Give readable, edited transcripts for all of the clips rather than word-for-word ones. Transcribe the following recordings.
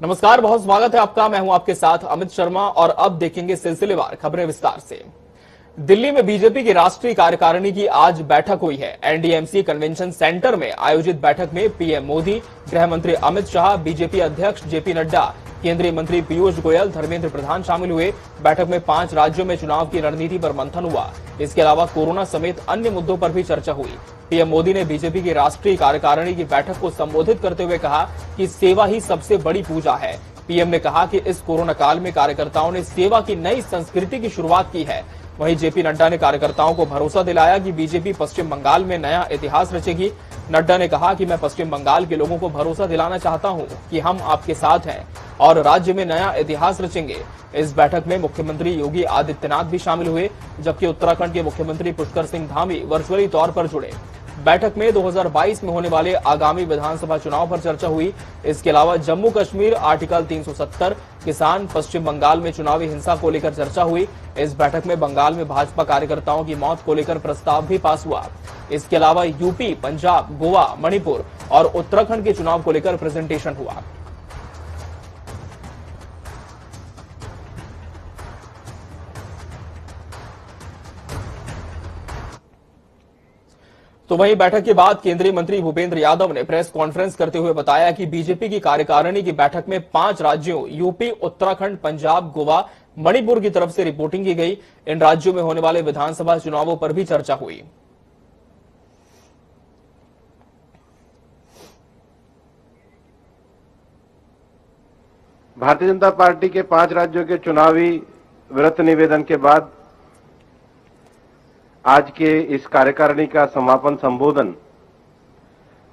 नमस्कार, बहुत स्वागत है आपका। मैं हूं आपके साथ अमित शर्मा और अब देखेंगे सिलसिलेवार खबरें विस्तार से। दिल्ली में बीजेपी की राष्ट्रीय कार्यकारिणी की आज बैठक हुई है। एनडीएमसी कन्वेंशन सेंटर में आयोजित बैठक में पीएम मोदी, गृह मंत्री अमित शाह, बीजेपी अध्यक्ष जेपी नड्डा, केंद्रीय मंत्री पीयूष गोयल, धर्मेंद्र प्रधान शामिल हुए। बैठक में 5 राज्यों में चुनाव की रणनीति पर मंथन हुआ। इसके अलावा कोरोना समेत अन्य मुद्दों पर भी चर्चा हुई। पीएम मोदी ने बीजेपी की राष्ट्रीय कार्यकारिणी की बैठक को संबोधित करते हुए कहा कि सेवा ही सबसे बड़ी पूजा है। पीएम ने कहा कि इस कोरोना काल में कार्यकर्ताओं ने सेवा की नई संस्कृति की शुरुआत की है। वहीं जेपी नड्डा ने कार्यकर्ताओं को भरोसा दिलाया कि बीजेपी पश्चिम बंगाल में नया इतिहास रचेगी। नड्डा ने कहा कि मैं पश्चिम बंगाल के लोगों को भरोसा दिलाना चाहता हूं कि हम आपके साथ हैं और राज्य में नया इतिहास रचेंगे। इस बैठक में मुख्यमंत्री योगी आदित्यनाथ भी शामिल हुए, जबकि उत्तराखंड के मुख्यमंत्री पुष्कर सिंह धामी वर्चुअली तौर पर जुड़े। बैठक में 2022 में होने वाले आगामी विधानसभा चुनाव पर चर्चा हुई। इसके अलावा जम्मू कश्मीर, आर्टिकल 370, किसान, पश्चिम बंगाल में चुनावी हिंसा को लेकर चर्चा हुई। इस बैठक में बंगाल में भाजपा कार्यकर्ताओं की मौत को लेकर प्रस्ताव भी पास हुआ। इसके अलावा यूपी, पंजाब, गोवा, मणिपुर और उत्तराखंड के चुनाव को लेकर प्रेजेंटेशन हुआ। तो वहीं बैठक के बाद केंद्रीय मंत्री भूपेंद्र यादव ने प्रेस कॉन्फ्रेंस करते हुए बताया कि बीजेपी की कार्यकारिणी की बैठक में 5 राज्यों यूपी, उत्तराखंड, पंजाब, गोवा, मणिपुर की तरफ से रिपोर्टिंग की गई। इन राज्यों में होने वाले विधानसभा चुनावों पर भी चर्चा हुई। भारतीय जनता पार्टी के 5 राज्यों के चुनावी व्रत निवेदन के बाद आज के इस कार्यकारिणी का समापन संबोधन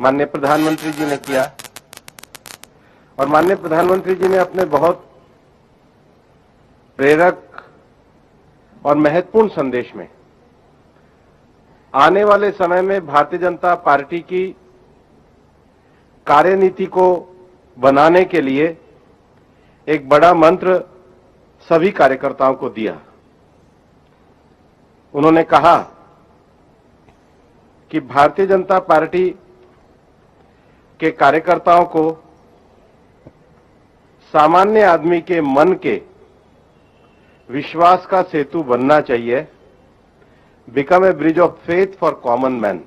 माननीय प्रधानमंत्री जी ने किया और माननीय प्रधानमंत्री जी ने अपने बहुत प्रेरक और महत्वपूर्ण संदेश में आने वाले समय में भारतीय जनता पार्टी की कार्यनीति को बनाने के लिए एक बड़ा मंत्र सभी कार्यकर्ताओं को दिया। उन्होंने कहा कि भारतीय जनता पार्टी के कार्यकर्ताओं को सामान्य आदमी के मन के विश्वास का सेतु बनना चाहिए, become a bridge of faith for common man.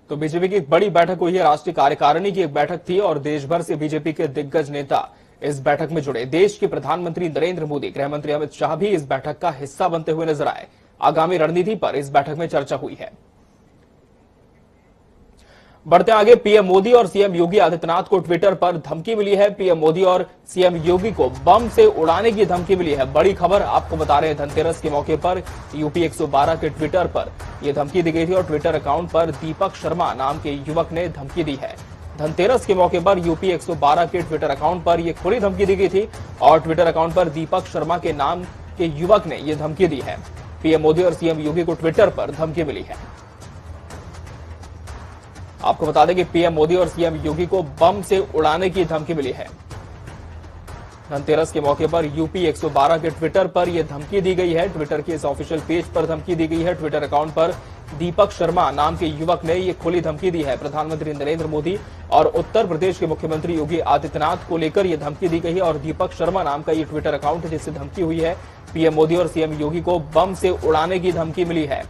तो बीजेपी की एक बड़ी बैठक हुई है। राष्ट्रीय कार्यकारिणी की एक बैठक थी और देश भर से बीजेपी के दिग्गज नेता इस बैठक में जुड़े। देश के प्रधानमंत्री नरेंद्र मोदी, गृह मंत्री अमित शाह भी इस बैठक का हिस्सा बनते हुए नजर आए। आगामी रणनीति पर इस बैठक में चर्चा हुई है। बढ़ते आगे, पीएम मोदी और सीएम योगी आदित्यनाथ को ट्विटर पर धमकी मिली है। पीएम मोदी और सीएम योगी को बम से उड़ाने की धमकी मिली है। बड़ी खबर आपको बता रहे हैं, धनतेरस के मौके पर यूपी 112 के ट्विटर पर यह धमकी दी गई थी और ट्विटर अकाउंट पर दीपक शर्मा नाम के युवक ने धमकी दी है। धनतेरस के मौके पर यूपी 112 के ट्विटर अकाउंट पर यह खुली धमकी दी गई थी और ट्विटर अकाउंट पर दीपक शर्मा के नाम के युवक ने यह धमकी दी है। पीएम मोदी और सीएम योगी को ट्विटर पर धमकी मिली है। आपको बता दें कि पीएम मोदी और सीएम योगी को बम से उड़ाने की धमकी मिली है। धनतेरस के मौके पर यूपी 112 के ट्विटर पर यह धमकी दी गई है। ट्विटर के इस ऑफिशियल पेज पर धमकी दी गई है। ट्विटर अकाउंट पर दीपक शर्मा नाम के युवक ने यह खुली धमकी दी है। प्रधानमंत्री नरेंद्र मोदी और उत्तर प्रदेश के मुख्यमंत्री योगी आदित्यनाथ को लेकर यह धमकी दी गई है और दीपक शर्मा नाम का यह ट्विटर अकाउंट है जिससे धमकी हुई है। पीएम मोदी और सीएम योगी को बम से उड़ाने की धमकी मिली है।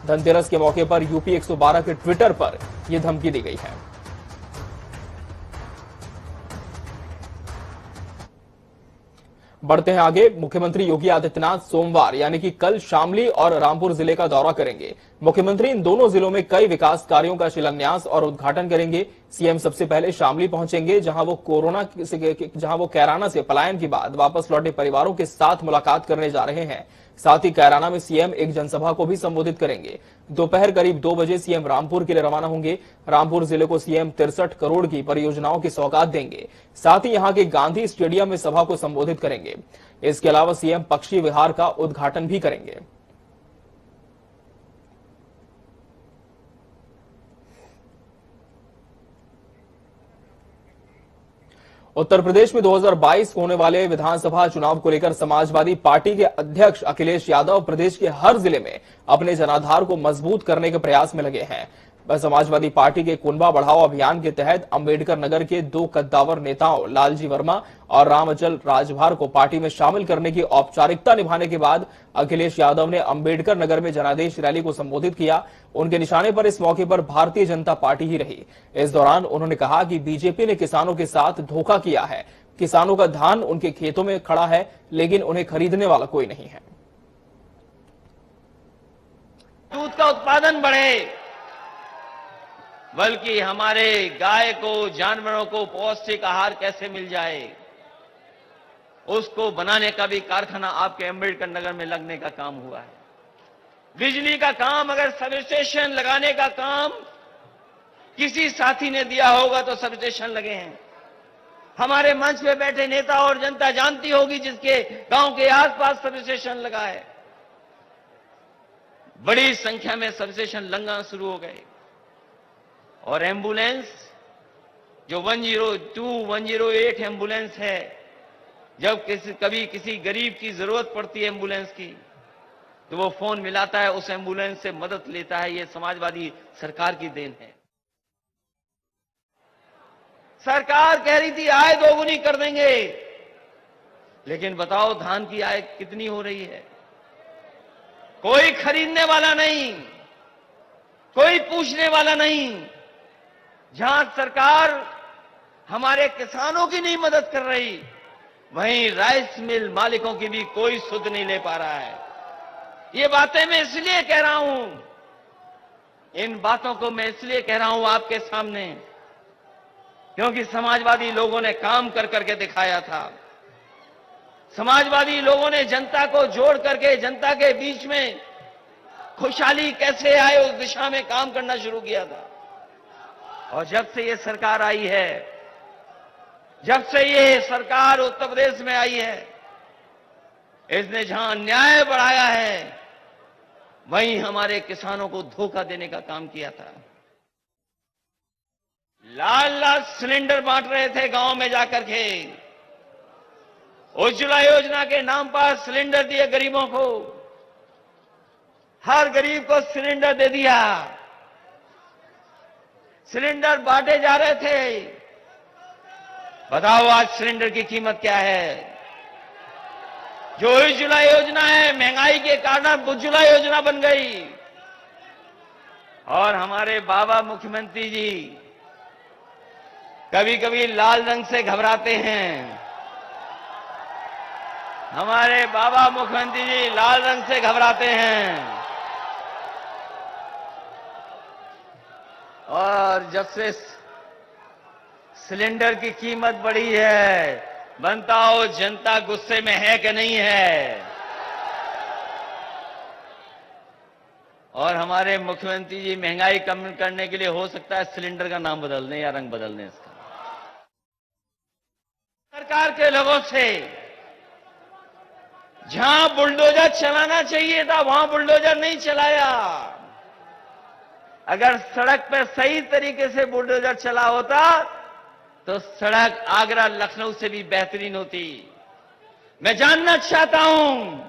धनतेरस के मौके पर यूपी 112 के ट्विटर पर यह धमकी दी गई है। बढ़ते हैं आगे, मुख्यमंत्री योगी आदित्यनाथ सोमवार यानी कि कल शामली और रामपुर जिले का दौरा करेंगे। मुख्यमंत्री इन दोनों जिलों में कई विकास कार्यों का शिलान्यास और उद्घाटन करेंगे। सीएम सबसे पहले शामली पहुंचेंगे, जहां वो कैराना से पलायन के बाद वापस लौटे परिवारों के साथ मुलाकात करने जा रहे हैं। साथ ही कैराना में सीएम एक जनसभा को भी संबोधित करेंगे। दोपहर करीब 2 बजे सीएम रामपुर के लिए रवाना होंगे। रामपुर जिले को सीएम 63 करोड़ की परियोजनाओं की सौगात देंगे। साथ ही यहां के गांधी स्टेडियम में सभा को संबोधित करेंगे। इसके अलावा सीएम पक्षी विहार का उद्घाटन भी करेंगे। उत्तर प्रदेश में 2022 को होने वाले विधानसभा चुनाव को लेकर समाजवादी पार्टी के अध्यक्ष अखिलेश यादव प्रदेश के हर जिले में अपने जनाधार को मजबूत करने के प्रयास में लगे हैं। समाजवादी पार्टी के कुनबा बढ़ाओ अभियान के तहत अंबेडकर नगर के 2 कद्दावर नेताओं लालजी वर्मा और रामअचल राजभार को पार्टी में शामिल करने की औपचारिकता निभाने के बाद अखिलेश यादव ने अंबेडकर नगर में जनादेश रैली को संबोधित किया। उनके निशाने पर इस मौके पर भारतीय जनता पार्टी ही रही। इस दौरान उन्होंने कहा कि बीजेपी ने किसानों के साथ धोखा किया है। किसानों का धान उनके खेतों में खड़ा है, लेकिन उन्हें खरीदने वाला कोई नहीं है। दूध का उत्पादन बढ़े, बल्कि हमारे गाय को, जानवरों को पौष्टिक आहार कैसे मिल जाए, उसको बनाने का भी कारखाना आपके अंबेडकर नगर में लगने का काम हुआ है। बिजली का काम, अगर सब स्टेशन लगाने का काम किसी साथी ने दिया होगा तो सब स्टेशन लगे हैं। हमारे मंच पे बैठे नेता और जनता जानती होगी जिसके गांव के आसपास सब स्टेशन लगा है। बड़ी संख्या में सब स्टेशन लगना शुरू हो गए और एम्बुलेंस जो 102, 108 एम्बुलेंस है, जब कभी किसी गरीब की जरूरत पड़ती है एम्बुलेंस की, तो वो फोन मिलाता है, उस एम्बुलेंस से मदद लेता है। ये समाजवादी सरकार की देन है। सरकार कह रही थी आय दोगुनी कर देंगे, लेकिन बताओ धान की आय कितनी हो रही है? कोई खरीदने वाला नहीं, कोई पूछने वाला नहीं। जहां सरकार हमारे किसानों की नहीं मदद कर रही, वहीं राइस मिल मालिकों की भी कोई सुध नहीं ले पा रहा है। ये बातें मैं इसलिए कह रहा हूं, इन बातों को मैं इसलिए कह रहा हूं आपके सामने, क्योंकि समाजवादी लोगों ने काम कर करके दिखाया था। समाजवादी लोगों ने जनता को जोड़ करके जनता के बीच में खुशहाली कैसे आए उस दिशा में काम करना शुरू किया था। और जब से ये सरकार आई है, जब से ये सरकार उत्तर प्रदेश में आई है, इसने जहां अन्याय बढ़ाया है, वहीं हमारे किसानों को धोखा देने का काम किया था। लाल लाल सिलेंडर बांट रहे थे गांव में जाकर के। उज्ज्वला योजना के नाम पर सिलेंडर दिए गरीबों को, हर गरीब को सिलेंडर दे दिया। सिलेंडर बांटे जा रहे थे। बताओ आज सिलेंडर की कीमत क्या है? जो उज्ज्वला योजना है, महंगाई के कारण उज्ज्वला योजना बन गई। और हमारे बाबा मुख्यमंत्री जी कभी कभी लाल रंग से घबराते हैं। हमारे बाबा मुख्यमंत्री जी लाल रंग से घबराते हैं। और जब से सिलेंडर की कीमत बढ़ी है, बनता हो जनता गुस्से में है कि नहीं है? और हमारे मुख्यमंत्री जी महंगाई कम करने के लिए हो सकता है सिलेंडर का नाम बदल दें या रंग बदल दें। इसका सरकार के लोगों से जहां बुलडोजर चलाना चाहिए था वहां बुलडोजर नहीं चलाया। अगर सड़क पर सही तरीके से बुलडोजर चला होता तो सड़क आगरा लखनऊ से भी बेहतरीन होती। मैं जानना चाहता हूं,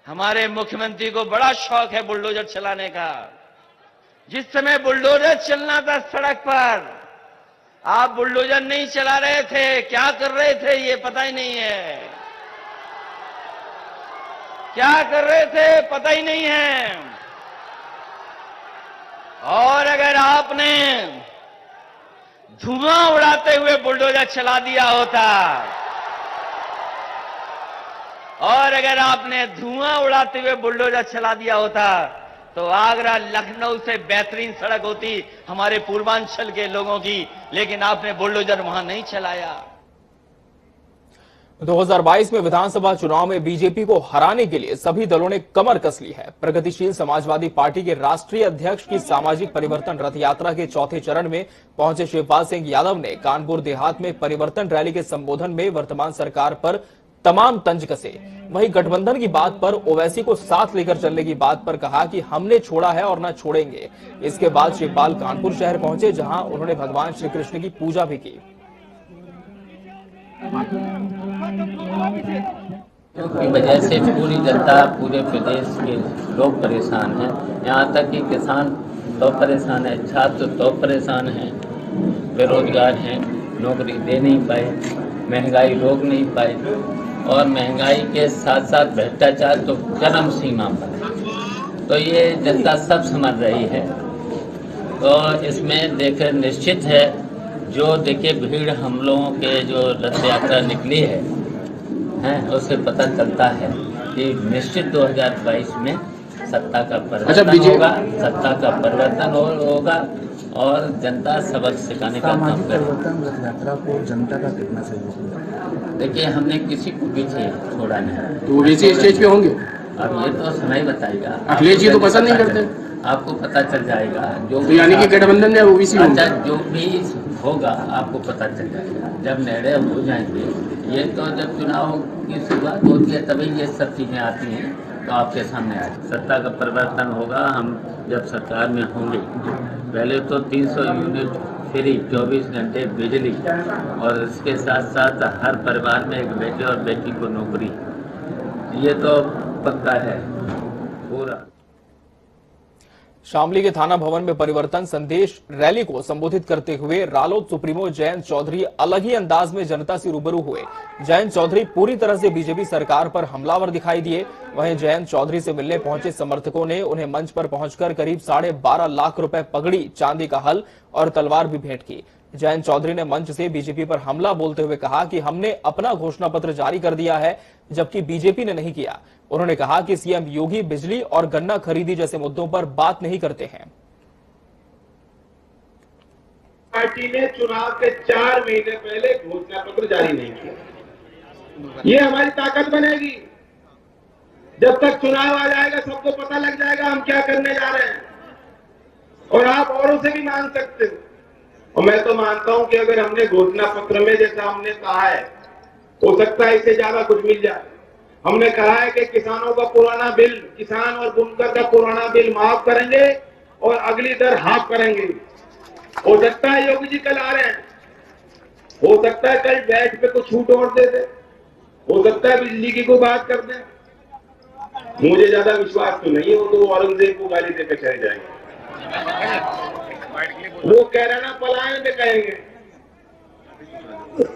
हमारे मुख्यमंत्री को बड़ा शौक है बुलडोजर चलाने का। जिस समय बुलडोजर चलना था सड़क पर, आप बुलडोजर नहीं चला रहे थे। क्या कर रहे थे ये पता ही नहीं है। क्या कर रहे थे पता ही नहीं है। और अगर आपने धुआं उड़ाते हुए बुलडोजर चला दिया होता, और अगर आपने धुआं उड़ाते हुए बुलडोजर चला दिया होता, तो आगरा लखनऊ से बेहतरीन सड़क होती हमारे पूर्वांचल के लोगों की। लेकिन आपने बुलडोजर वहां नहीं चलाया। 2022 में विधानसभा चुनाव में बीजेपी को हराने के लिए सभी दलों ने कमर कस ली है। प्रगतिशील समाजवादी पार्टी के राष्ट्रीय अध्यक्ष की सामाजिक परिवर्तन रथ यात्रा के चौथे चरण में पहुंचे शिवपाल सिंह यादव ने कानपुर देहात में परिवर्तन रैली के संबोधन में वर्तमान सरकार पर तमाम तंज कसे। वहीं गठबंधन की बात पर ओवैसी को साथ लेकर चलने की बात पर कहा कि हमने छोड़ा है और न छोड़ेंगे। इसके बाद शिवपाल कानपुर शहर पहुंचे, जहां उन्होंने भगवान श्री कृष्ण की पूजा भी की। की वजह से पूरी जनता, पूरे प्रदेश के लोग परेशान हैं। यहाँ तक कि किसान तो परेशान है, छात्र तो परेशान हैं, बेरोजगार हैं, नौकरी दे नहीं पाए, महंगाई रोक नहीं पाए, और महंगाई के साथ साथ भ्रष्टाचार तो चरम सीमा पर है। तो ये जनता सब समझ रही है। तो इसमें देखिए निश्चित है, जो देखिए भीड़ हम लोगों के जो रथ यात्रा निकली है उससे पता चलता है कि निश्चित 2022 में सत्ता का परिवर्तन होगा, सत्ता का परिवर्तन होगा और जनता सबक सिखाने का काम करेगी। रथ यात्रा को जनता का कितना सहयोग? देखिए हमने किसी को पीछे छोड़ा नहीं। तो वैसे स्टेज पे होंगे? अब ये तो समय बताएगा। अखिलेश जी तो पसंद नहीं करते, आपको पता चल जाएगा। जो तो यानी कि गठबंधन है ओबीसी अच्छा, जो भी होगा आपको पता चल जाएगा जब निर्णय हो जाएंगे। ये तो जब चुनाव की शुरुआत होती है तभी ये सब चीज़ें आती हैं तो आपके सामने आ सत्ता का परिवर्तन होगा। हम जब सरकार में होंगे, पहले तो 300 यूनिट फ्री, 24 घंटे बिजली, और इसके साथ साथ हर परिवार में एक बेटे और बेटी को नौकरी। ये तो पक्का है पूरा। शामली के थाना भवन में परिवर्तन संदेश रैली को संबोधित करते हुए रालोद सुप्रीमो जयंत चौधरी अलग ही अंदाज में जनता से रूबरू हुए। जयंत चौधरी पूरी तरह से बीजेपी सरकार पर हमलावर दिखाई दिए। वहीं जयंत चौधरी से मिलने पहुंचे समर्थकों ने उन्हें मंच पर पहुंचकर करीब 12.5 लाख रुपए पगड़ी, चांदी का हल और तलवार भी भेंट की। जयंत चौधरी ने मंच से बीजेपी पर हमला बोलते हुए कहा कि हमने अपना घोषणा पत्र जारी कर दिया है, जबकि बीजेपी ने नहीं किया। उन्होंने कहा कि सीएम योगी बिजली और गन्ना खरीदी जैसे मुद्दों पर बात नहीं करते हैं। पार्टी ने चुनाव के 4 महीने पहले घोषणा पत्र जारी नहीं किया। ये हमारी ताकत बनेगी। जब तक चुनाव आ जाएगा सबको पता लग जाएगा हम क्या करने जा रहे हैं, और आप औरों से भी मांग सकते हो। और मैं तो मानता हूं कि अगर हमने घोषणा पत्र में जैसा हमने कहा है, हो सकता है इससे ज्यादा कुछ मिल जाए। हमने कहा है कि किसानों का पुराना बिल, किसान और बुनकर का पुराना बिल माफ करेंगे और अगली दर हाफ करेंगे। हो सकता है योगी जी कल आ रहे हैं, हो सकता है कल बैठ पे कुछ छूट और दे दे, हो सकता है बिजली की कोई बात कर दे। मुझे ज्यादा विश्वास तो नहीं हो तो औरंगजेब को गाली देकर चले जाएंगे। वो कह रहे ना पलायन पे कहेंगे,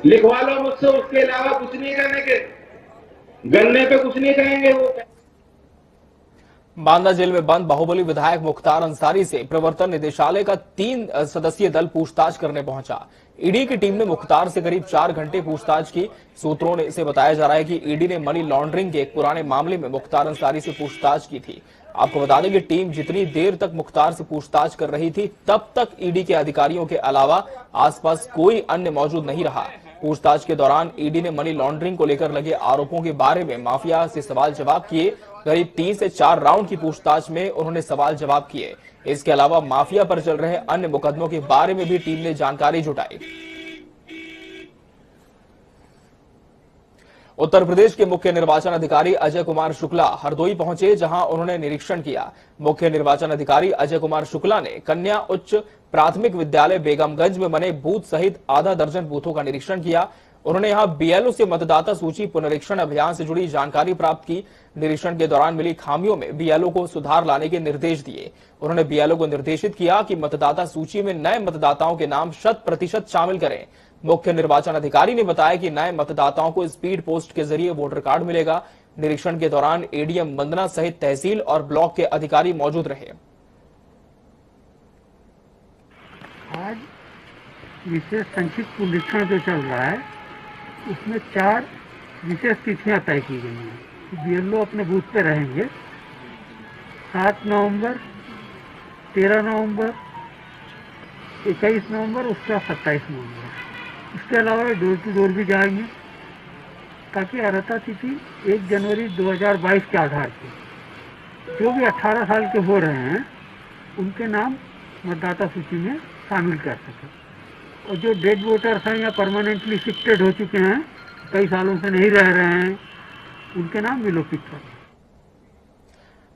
लिखवा लो मुझसे, उसके अलावा कुछ नहीं करने के, गन्ने पे कुछ नहीं कहेंगे वो। बांदा जेल में बंद बाहुबली विधायक मुख्तार अंसारी से प्रवर्तन निदेशालय का 3 सदस्यीय दल पूछताछ करने पहुंचा। ईडी की टीम ने मुख्तार से करीब 4 घंटे पूछताछ की। सूत्रों से बताया जा रहा है कि ईडी ने मनी लॉन्ड्रिंग के एक पुराने मामले में मुख्तार अंसारी से पूछताछ की थी। आपको बता दें कि टीम जितनी देर तक मुख्तार से पूछताछ कर रही थी, तब तक ईडी के अधिकारियों के अलावा आसपास कोई अन्य मौजूद नहीं रहा। पूछताछ के दौरान ईडी ने मनी लॉन्ड्रिंग को लेकर लगे आरोपों के बारे में माफिया से सवाल जवाब किए। करीब 3 से 4 राउंड की पूछताछ में उन्होंने सवाल जवाब किए। इसके अलावा माफिया पर चल रहे अन्य मुकदमों के बारे में भी टीम ने जानकारी जुटाई। उत्तर प्रदेश के मुख्य निर्वाचन अधिकारी अजय कुमार शुक्ला हरदोई पहुंचे, जहां उन्होंने निरीक्षण किया। मुख्य निर्वाचन अधिकारी अजय कुमार शुक्ला ने कन्या उच्च प्राथमिक विद्यालय बेगमगंज में बने बूथ सहित आधा दर्जन बूथों का निरीक्षण किया। उन्होंने यहां बीएलओ से मतदाता सूची पुनरीक्षण अभियान से जुड़ी जानकारी प्राप्त की। निरीक्षण के दौरान मिली खामियों में बीएलओ को सुधार लाने के निर्देश दिए। उन्होंने बीएलओ को निर्देशित किया कि मतदाता सूची में नए मतदाताओं के नाम 100% शामिल करें। मुख्य निर्वाचन अधिकारी ने बताया कि नए मतदाताओं को स्पीड पोस्ट के जरिए वोटर कार्ड मिलेगा। निरीक्षण के दौरान एडीएम वंदना सहित तहसील और ब्लॉक के अधिकारी मौजूद रहे। आज विशेष संक्षिप्त पुनरीक्षण जो चल रहा है उसमें 4 विशेष तिथियां तय की गई हैं। बीएलओ अपने बूथ पे रहेंगे 7 नवंबर, 13 नवंबर, 21 नवंबर, उसका 27 नवंबर। इसके अलावा डोर टू डोर भी जाएंगे ताकि अर्हता तिथि 1 जनवरी 2022 के आधार पर जो भी 18 साल के हो रहे हैं उनके नाम मतदाता सूची में शामिल कर सके, और जो डेड वोटर्स हैं या परमानेंटली शिफ्टेड हो चुके हैं, कई सालों से नहीं रह रहे हैं, उनके नाम विलोपित करें।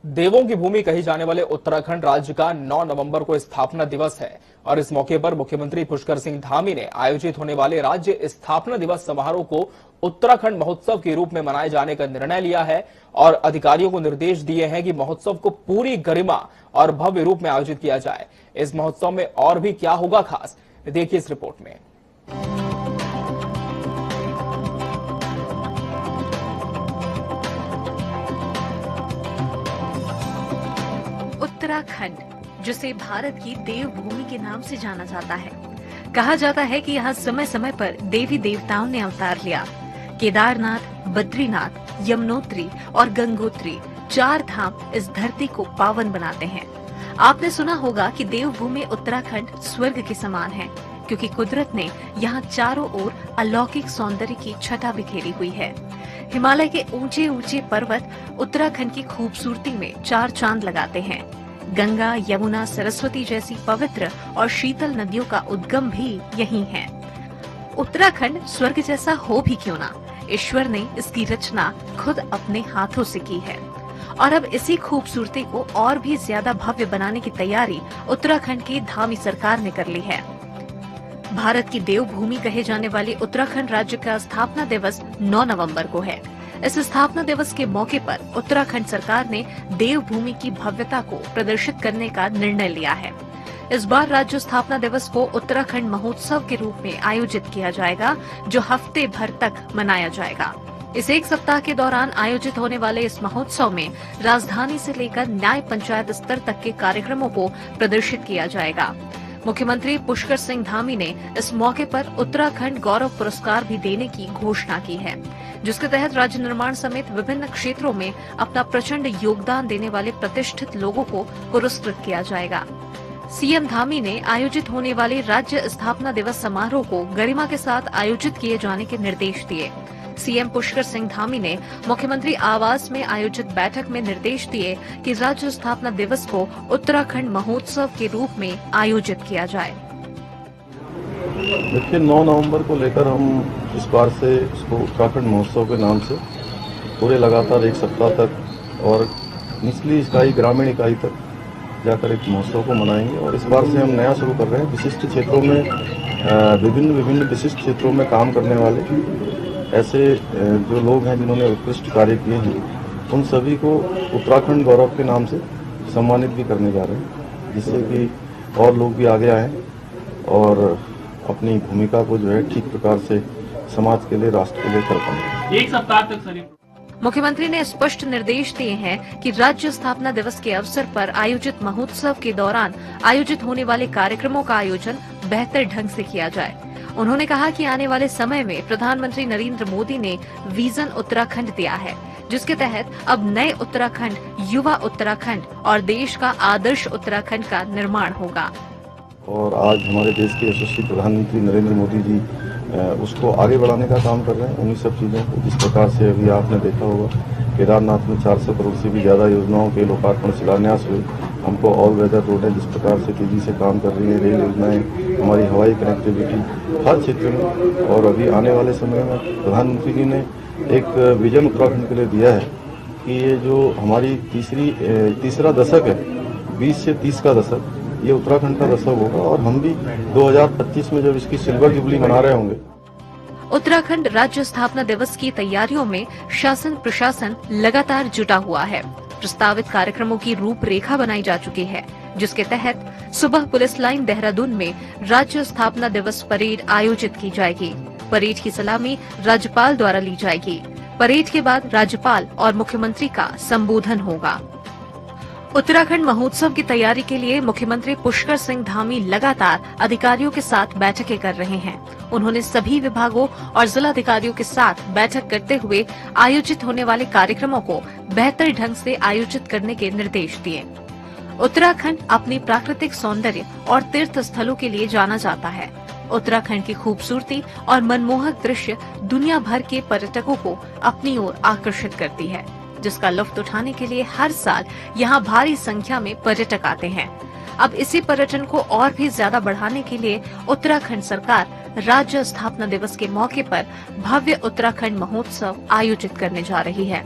देवों की भूमि कही जाने वाले उत्तराखंड राज्य का 9 नवंबर को स्थापना दिवस है और इस मौके पर मुख्यमंत्री पुष्कर सिंह धामी ने आयोजित होने वाले राज्य स्थापना दिवस समारोह को उत्तराखंड महोत्सव के रूप में मनाए जाने का निर्णय लिया है और अधिकारियों को निर्देश दिए हैं कि महोत्सव को पूरी गरिमा और भव्य रूप में आयोजित किया जाए। इस महोत्सव में और भी क्या होगा खास, देखिए इस रिपोर्ट में। उत्तराखंड, जिसे भारत की देवभूमि के नाम से जाना जाता है, कहा जाता है कि यहाँ समय समय पर देवी देवताओं ने अवतार लिया। केदारनाथ, बद्रीनाथ, यमुनोत्री और गंगोत्री 4 धाम इस धरती को पावन बनाते हैं। आपने सुना होगा कि देवभूमि उत्तराखंड स्वर्ग के समान है, क्योंकि कुदरत ने यहाँ चारों ओर अलौकिक सौंदर्य की छटा बिखेरी हुई है। हिमालय के ऊंचे ऊंचे पर्वत उत्तराखंड की खूबसूरती में 4 चांद लगाते हैं। गंगा, यमुना, सरस्वती जैसी पवित्र और शीतल नदियों का उद्गम भी यहीं है। उत्तराखंड स्वर्ग जैसा हो भी क्यों ना, ईश्वर ने इसकी रचना खुद अपने हाथों से की है और अब इसी खूबसूरती को और भी ज्यादा भव्य बनाने की तैयारी उत्तराखंड की धामी सरकार ने कर ली है। भारत की देवभूमि कहे जाने वाले उत्तराखंड राज्य का स्थापना दिवस 9 नवंबर को है। इस स्थापना दिवस के मौके पर उत्तराखंड सरकार ने देवभूमि की भव्यता को प्रदर्शित करने का निर्णय लिया है। इस बार राज्य स्थापना दिवस को उत्तराखंड महोत्सव के रूप में आयोजित किया जाएगा, जो हफ्ते भर तक मनाया जाएगा। इस 1 सप्ताह के दौरान आयोजित होने वाले इस महोत्सव में राजधानी से लेकर न्याय पंचायत स्तर तक के कार्यक्रमों को प्रदर्शित किया जाएगा। मुख्यमंत्री पुष्कर सिंह धामी ने इस मौके पर उत्तराखंड गौरव पुरस्कार भी देने की घोषणा की है, जिसके तहत राज्य निर्माण समेत विभिन्न क्षेत्रों में अपना प्रचंड योगदान देने वाले प्रतिष्ठित लोगों को पुरस्कृत किया जाएगा। सीएम धामी ने आयोजित होने वाले राज्य स्थापना दिवस समारोह को गरिमा के साथ आयोजित किए जाने के निर्देश दिए। सीएम पुष्कर सिंह धामी ने मुख्यमंत्री आवास में आयोजित बैठक में निर्देश दिए कि राज्य स्थापना दिवस को उत्तराखंड महोत्सव के रूप में आयोजित किया जाए। देखिए, 9 नवंबर को लेकर हम इस बार से इसको उत्तराखंड महोत्सव के नाम से पूरे लगातार 1 सप्ताह तक और निचली इकाई, ग्रामीण इकाई तक जाकर एक महोत्सव को मनाएंगे। और इस बार से हम नया शुरू कर रहे हैं। विशिष्ट क्षेत्रों में विभिन्न विशिष्ट क्षेत्रों में काम करने वाले ऐसे जो लोग हैं जिन्होंने उत्कृष्ट कार्य किए हैं, उन सभी को उत्तराखंड गौरव के नाम से सम्मानित भी करने जा रहे हैं, जिससे कि और लोग भी आगे आएँ और अपनी भूमिका को जो है ठीक प्रकार से समाज के लिए, राष्ट्र के लिए कर पाएंगे। 1 सप्ताह तक मुख्यमंत्री ने स्पष्ट निर्देश दिए हैं कि राज्य स्थापना दिवस के अवसर पर आयोजित महोत्सव के दौरान आयोजित होने वाले कार्यक्रमों का आयोजन बेहतर ढंग से किया जाए। उन्होंने कहा कि आने वाले समय में प्रधानमंत्री नरेंद्र मोदी ने विजन उत्तराखंड दिया है, जिसके तहत अब नए उत्तराखंड, युवा उत्तराखंड और देश का आदर्श उत्तराखंड का निर्माण होगा। और आज हमारे देश के यशस्वी प्रधानमंत्री नरेंद्र मोदी जी उसको आगे बढ़ाने का काम कर रहे हैं, उन्हीं सब चीज़ों को। जिस प्रकार से अभी आपने देखा होगा, केदारनाथ में 400 करोड़ से भी ज़्यादा योजनाओं के लोकार्पण, शिलान्यास हुए। हमको ऑल वेदर रोडें जिस प्रकार से तेजी से काम कर रही है, रेल योजनाएं, हमारी हवाई कनेक्टिविटी हर क्षेत्र में। और अभी आने वाले समय में प्रधानमंत्री जी ने एक विजन उत्तराखंड के लिए दिया है कि ये जो हमारी तीसरा दशक है, 20 से 30 का दशक, ये उत्तराखंड का दशक होगा। और हम भी 2025 में जब इसकी सिल्वर जुबली मना रहे होंगे। उत्तराखंड राज्य स्थापना दिवस की तैयारियों में शासन प्रशासन लगातार जुटा हुआ है। प्रस्तावित कार्यक्रमों की रूपरेखा बनाई जा चुकी है, जिसके तहत सुबह पुलिस लाइन देहरादून में राज्य स्थापना दिवस परेड आयोजित की जाएगी। परेड की सलामी राज्यपाल द्वारा ली जाएगी। परेड के बाद राज्यपाल और मुख्यमंत्री का संबोधन होगा। उत्तराखंड महोत्सव की तैयारी के लिए मुख्यमंत्री पुष्कर सिंह धामी लगातार अधिकारियों के साथ बैठकें कर रहे हैं। उन्होंने सभी विभागों और जिलाधिकारियों के साथ बैठक करते हुए आयोजित होने वाले कार्यक्रमों को बेहतर ढंग से आयोजित करने के निर्देश दिए। उत्तराखंड अपने प्राकृतिक सौंदर्य और तीर्थ स्थलों के लिए जाना जाता है। उत्तराखंड की खूबसूरती और मनमोहक दृश्य दुनिया भर के पर्यटकों को अपनी ओर आकर्षित करती है, जिसका लुत्फ उठाने के लिए हर साल यहाँ भारी संख्या में पर्यटक आते हैं। अब इसी पर्यटन को और भी ज्यादा बढ़ाने के लिए उत्तराखंड सरकार राज्य स्थापना दिवस के मौके पर भव्य उत्तराखंड महोत्सव आयोजित करने जा रही है।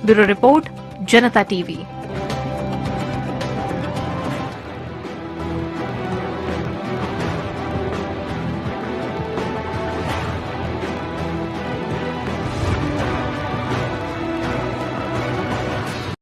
ब्यूरो रिपोर्ट, जनता टीवी।